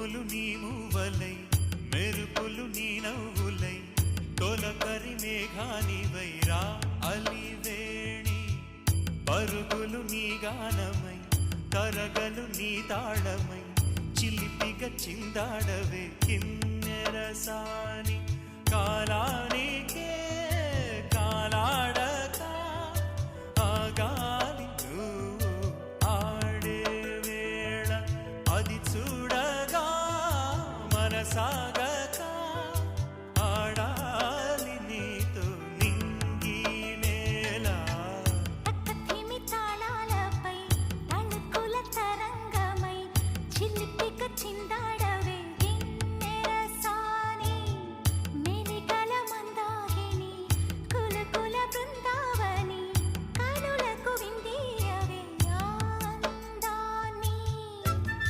ఉరుములు నీ మూవలై మెరుపులు నీ నవ్వులై తొలకరి మేఘానివై రా అలివేణి పరుగులు నీ గానమై తరగలు నీ తాళమై చిలిపిగా చిందాడవే కిన్నెరసాని కాలానికే కాలాడక ఆగాలి నువ్వు ఆడే వేళ అది చూడ